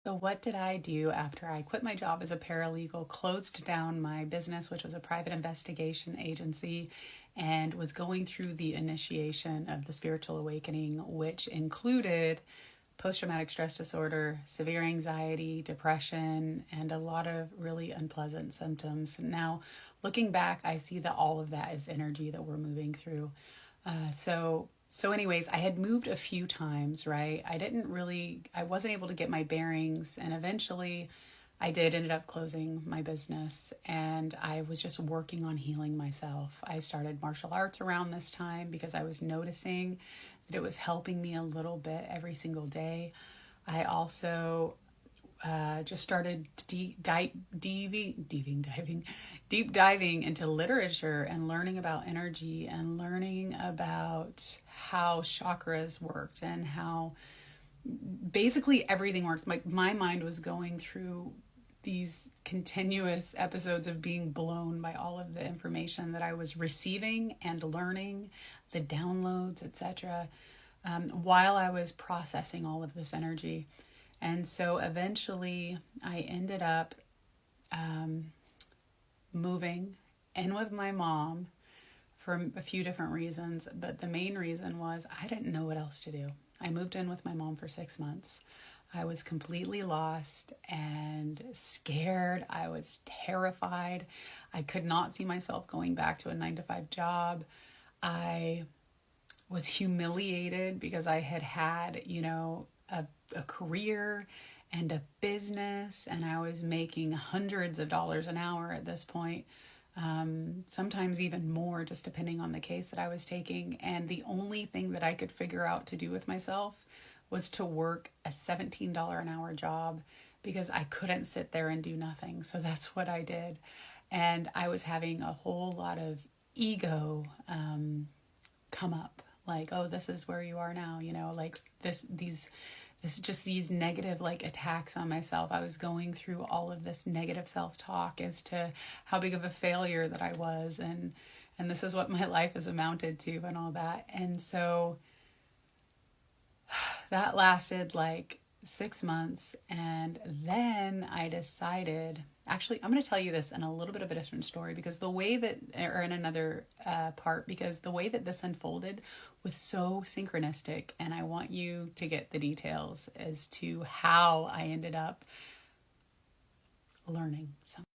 So, what did I do after I quit my job as a paralegal, closed down my business, which was a private investigation agency, and was going through the initiation of the spiritual awakening, which included post traumatic stress disorder, severe anxiety, depression, and a lot of really unpleasant symptoms. Now, looking back, I see that all of that is energy that we're moving through. Anyways, I had moved a few times, right? I wasn't able to get my bearings, and eventually I did ended up closing my business, and I was just working on healing myself. I started martial arts around this time because I was noticing that it was helping me a little bit every single day. I also just started deep diving into literature and learning about energy and learning about how chakras worked and how basically everything works. My mind was going through these continuous episodes of being blown by all of the information that I was receiving and learning, the downloads, etc., while I was processing all of this energy. And so eventually I ended up moving in with my mom for a few different reasons, but the main reason was I didn't know what else to do. I moved in with my mom for 6 months. I was completely lost and scared. I was terrified. I could not see myself going back to a 9 to 5 job. I was humiliated because I had had, a career and a business, and I was making hundreds of dollars an hour at this point, sometimes even more, just depending on the case that I was taking. And the only thing that I could figure out to do with myself was to work a $17 an hour job because I couldn't sit there and do nothing. So that's what I did. And I was having a whole lot of ego come up, like, oh, this is where you are now, like these negative like attacks on myself. I was going through all of this negative self-talk as to how big of a failure that I was, and this is what my life has amounted to and all that. And so that lasted like 6 months, and then I decided, actually I'm going to tell you this in a little bit of a different story, because the way that, or in another part, because the way that this unfolded was so synchronistic, and I want you to get the details as to how I ended up learning something.